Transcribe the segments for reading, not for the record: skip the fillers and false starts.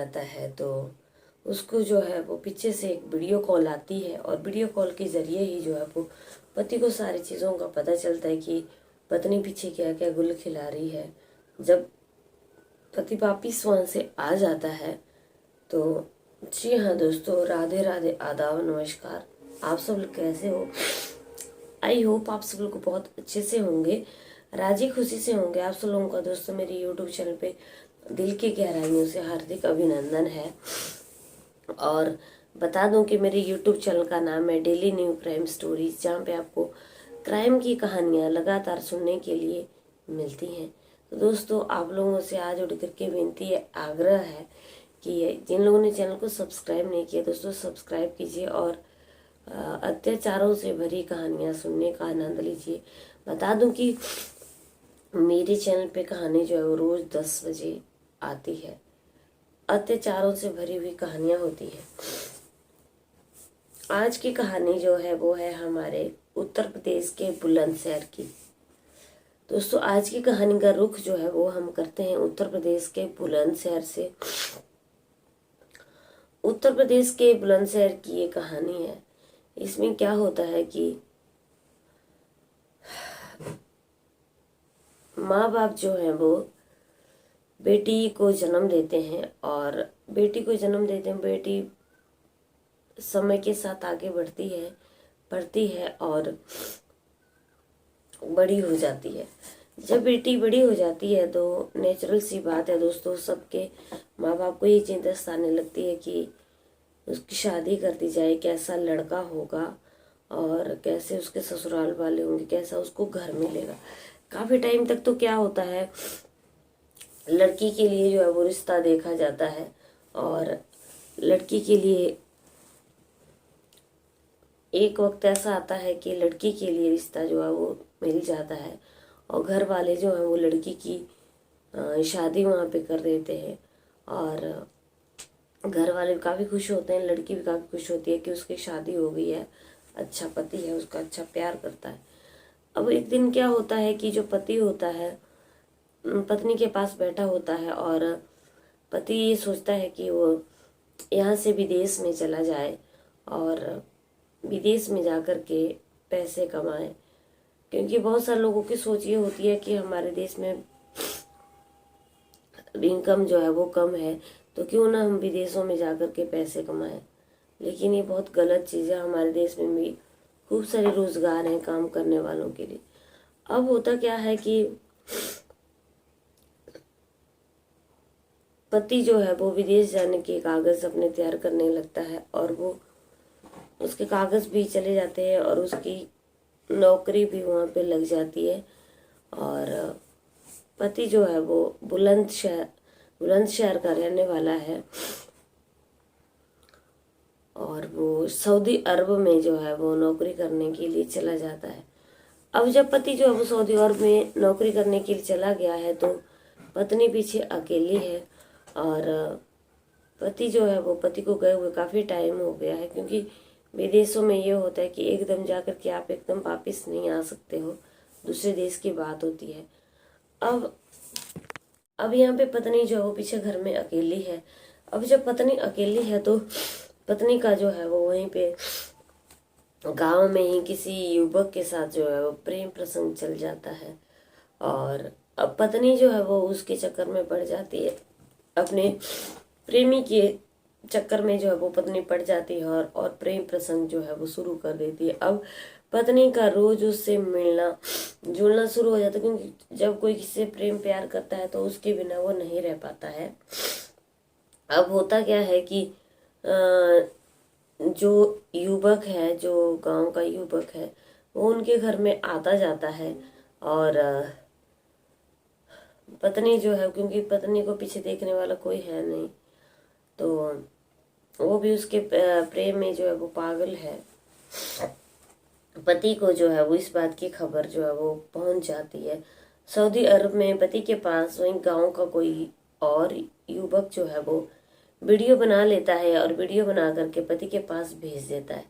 रहता है तो उसको जो है वो पीछे से एक वीडियो कॉल आती है और वीडियो कॉल के ज़रिए ही जो है वो पति को सारी चीज़ों का पता चलता है कि पत्नी पीछे क्या क्या गुल खिला रही है। जब पति वापिस वहाँ से आ जाता है तो जी हाँ दोस्तों, राधे राधे, आदाब, नमस्कार। आप सब लोग कैसे हो? आई होप आप सब लोग को बहुत अच्छे से होंगे, राजी खुशी से होंगे। आप सब लोगों का दोस्तों मेरे यूट्यूब चैनल पे दिल की गहराइयों से हार्दिक अभिनंदन है। और बता दूं कि मेरे यूट्यूब चैनल का नाम है डेली न्यू क्राइम स्टोरीज, जहाँ पे आपको क्राइम की कहानियाँ लगातार सुनने के लिए मिलती हैं। तो दोस्तों आप लोगों से आज उठ करके विनती है, आग्रह है कि जिन लोगों ने चैनल को सब्सक्राइब नहीं किया दोस्तों सब्सक्राइब कीजिए और अत्याचारों से भरी कहानियाँ सुनने का आनंद लीजिए। बता दूं कि मेरे चैनल पे कहानी जो है वो रोज 10 बजे आती है। अत्याचारों से भरी हुई कहानियां होती है। आज की कहानी जो है वो है हमारे उत्तर प्रदेश के बुलंदशहर की। दोस्तों आज की कहानी का रुख जो है वो हम करते हैं उत्तर प्रदेश के बुलंदशहर से। उत्तर प्रदेश के बुलंदशहर की ये कहानी है। इसमें क्या होता है कि माँ बाप जो है वो बेटी को जन्म देते हैं और बेटी समय के साथ आगे बढ़ती है और बड़ी हो जाती है। जब बेटी बड़ी हो जाती है तो नेचुरल सी बात है दोस्तों, सबके माँ बाप को ये चिंता सताने लगती है कि उसकी शादी कर दी जाए, कैसा लड़का होगा और कैसे उसके ससुराल वाले होंगे, कैसा उसको घर मिलेगा। काफ़ी टाइम तक तो क्या होता है, लड़की के लिए जो है वो रिश्ता देखा जाता है और लड़की के लिए एक वक्त ऐसा आता है कि लड़की के लिए रिश्ता जो है वो मिल जाता है और घर वाले जो हैं वो लड़की की शादी वहाँ पे कर देते हैं और घर वाले भी काफ़ी खुश होते हैं, लड़की भी काफ़ी खुश होती है कि उसकी शादी हो गई है, अच्छा पति है, उसका अच्छा प्यार करता है। अब एक दिन क्या होता है कि जो पति होता है पत्नी के पास बैठा होता है और पति ये सोचता है कि वो यहाँ से विदेश में चला जाए और विदेश में जाकर के पैसे कमाए, क्योंकि बहुत सारे लोगों की सोच ये होती है कि हमारे देश में इनकम जो है वो कम है तो क्यों ना हम विदेशों में जाकर के पैसे कमाएं। लेकिन ये बहुत गलत चीज़ है। हमारे देश में भी खूब सारे रोजगार हैं काम करने वालों के लिए। अब होता क्या है कि पति जो है वो विदेश जाने के कागज अपने तैयार करने लगता है और वो उसके कागज भी चले जाते हैं और उसकी नौकरी भी वहाँ पे लग जाती है। और पति जो है वो बुलंदशहर का रहने वाला है और वो सऊदी अरब में जो है वो नौकरी करने के लिए चला जाता है। अब जब पति जो है वो सऊदी अरब में नौकरी करने के लिए चला गया है तो पत्नी पीछे अकेली है और पति जो है वो पति को गए हुए काफ़ी टाइम हो गया है, क्योंकि विदेशों में ये होता है कि एकदम जाकर के आप एकदम वापिस नहीं आ सकते हो, दूसरे देश की बात होती है। अब यहाँ पे पत्नी जो है वो पीछे घर में अकेली है। अब जब पत्नी अकेली है तो पत्नी का जो है वो वहीं पे गांव में ही किसी युवक के साथ जो है वो प्रेम प्रसंग चल जाता है और अब पत्नी जो है वो उसके चक्कर में पड़ जाती है, अपने प्रेमी के चक्कर में जो है वो पत्नी पड़ जाती है और प्रेम प्रसंग जो है वो शुरू कर देती है। अब पत्नी का रोज उससे मिलना जुलना शुरू हो जाता है, क्योंकि जब कोई किसी से प्रेम प्यार करता है तो उसके बिना वो नहीं रह पाता है। अब होता क्या है कि जो युवक है, जो गांव का युवक है, वो उनके घर में आता जाता है और पत्नी जो है, क्योंकि पत्नी को पीछे देखने वाला कोई है नहीं, तो वो भी उसके प्रेम में जो है वो पागल है। पति को जो है वो इस बात की खबर जो है वो पहुंच जाती है सऊदी अरब में। पति के पास वहीं गांव का कोई और युवक जो है वो वीडियो बना लेता है और वीडियो बना करके पति के पास भेज देता है।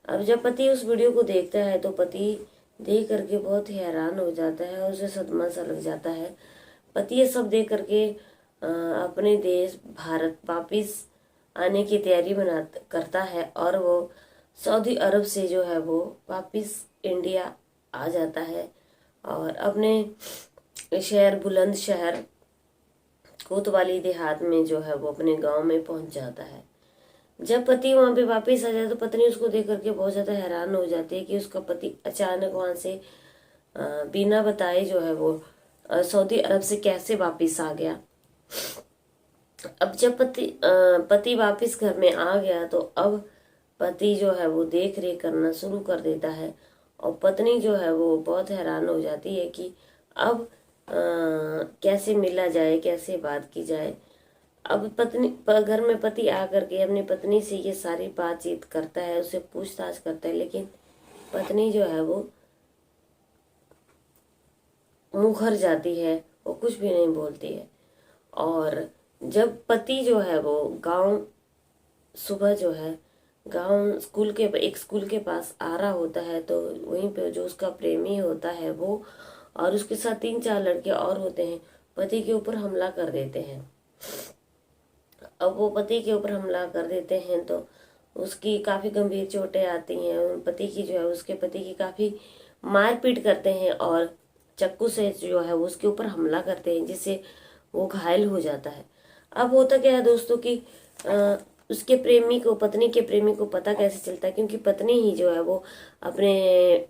अब जब पति उस वीडियो को देखता है तो पति देख करके बहुत ही हैरान हो जाता है और उसे सदमा सा लग जाता है। पति ये सब देख करके अपने देश भारत वापिस आने की तैयारी करता है और वो सऊदी अरब से जो है वो वापिस इंडिया आ जाता है और अपने शहर बुलंदशहर कोतवाली देहात में जो है वो अपने गांव में पहुंच जाता है। जब पति वहां पे वापस आ जाए तो पत्नी उसको देख करके बहुत ज्यादा हैरान हो जाती है कि उसका पति अचानक वहां से बिना बताए जो है वो सऊदी अरब से कैसे वापस आ गया। अब जब पति वापस घर में आ गया तो अब पति जो है वो देख रेख करना शुरू कर देता है और पत्नी जो है वो बहुत हैरान हो जाती है कि अब कैसे मिला जाए, कैसे बात की जाए। अब घर में पति आकर के अपनी पत्नी से ये सारी बातचीत करता है, उसे पूछताछ करता है, लेकिन पत्नी जो है वो मुखर जाती है, वो कुछ भी नहीं बोलती है। और जब पति जो है वो गांव सुबह जो है गांव एक स्कूल के पास आ रहा होता है तो वहीं पे जो उसका प्रेमी होता है वो और उसके साथ 3-4 लड़के और होते हैं, पति के ऊपर हमला कर देते हैं। अब वो पति के ऊपर हमला कर देते हैं तो उसकी काफी गंभीर चोटें आती हैं। पति की जो है उसके पति की काफी मारपीट करते हैं और चाकू से जो है वो उसके ऊपर हमला करते हैं, जिससे वो घायल हो जाता है। अब होता क्या है दोस्तों कि उसके पत्नी के प्रेमी को पता कैसे चलता है, क्योंकि पत्नी ही जो है वो अपने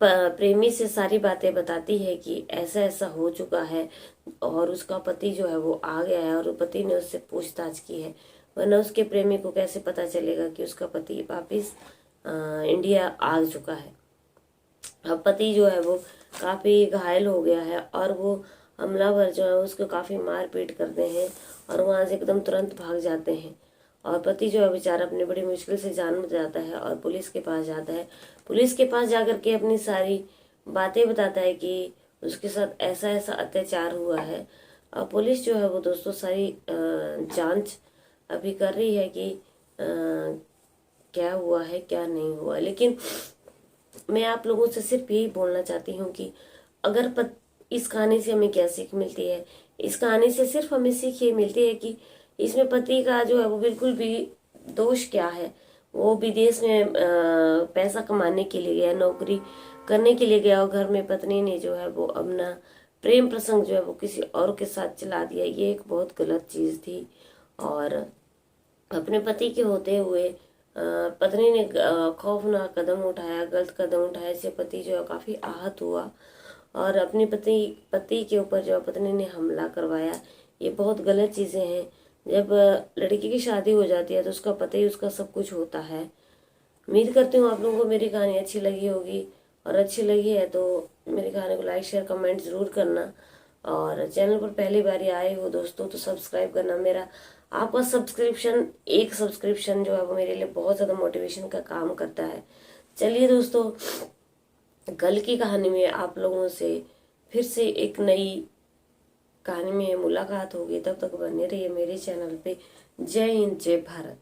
प्रेमी से सारी बातें बताती है कि ऐसा ऐसा हो चुका है और उसका पति जो है वो आ गया है और पति ने उससे पूछताछ की है, वरना उसके प्रेमी को कैसे पता चलेगा कि उसका पति वापिस इंडिया आ चुका है। अब पति जो है वो काफी घायल हो गया है और वो हमलावर जो है उसको काफी मार पीट करते हैं और वहां से एकदम तुरंत भाग जाते हैं। और पति जो है बेचारा अपनी बड़ी मुश्किल से जान बचाता है और पुलिस के पास जाता है। पुलिस के पास जाकर के अपनी सारी बातें बताता है कि उसके साथ ऐसा ऐसा अत्याचार हुआ है। और पुलिस जो है वो दोस्तों सारी जांच अभी कर रही है कि क्या हुआ है क्या नहीं हुआ। लेकिन मैं आप लोगों से सिर्फ यही बोलना चाहती हूँ कि अगर इस कहानी से हमें क्या सीख मिलती है, इस कहानी से सिर्फ हमें सीख ये मिलती है कि इसमें पति का जो है वो बिल्कुल भी दोष क्या है। वो विदेश में पैसा कमाने के लिए गया, नौकरी करने के लिए गया और घर में पत्नी ने जो है वो अपना प्रेम प्रसंग जो है वो किसी और के साथ चला दिया। ये एक बहुत गलत चीज थी और अपने पति के होते हुए पत्नी ने खौफनाक कदम उठाया, गलत कदम उठाया, इससे पति जो है काफी आहत हुआ और अपने पति के ऊपर जो पत्नी ने हमला करवाया। ये बहुत गलत चीजें हैं। जब लड़की की शादी हो जाती है तो उसका पति उसका सब कुछ होता है। उम्मीद करती हूँ आप लोगों को मेरी कहानी अच्छी लगी होगी और अच्छी लगी है तो मेरी कहानी को लाइक शेयर कमेंट जरूर करना और चैनल पर पहली बार आए हो दोस्तों तो सब्सक्राइब करना। मेरा आपका एक सब्सक्रिप्शन जो है वो मेरे लिए बहुत ज्यादा मोटिवेशन का काम करता है। चलिए दोस्तों, कल की कहानी में आप लोगों से फिर से एक नई कहानी में मुलाकात होगी। तब तक बने रहिए मेरे चैनल पे। जय हिंद, जय भारत।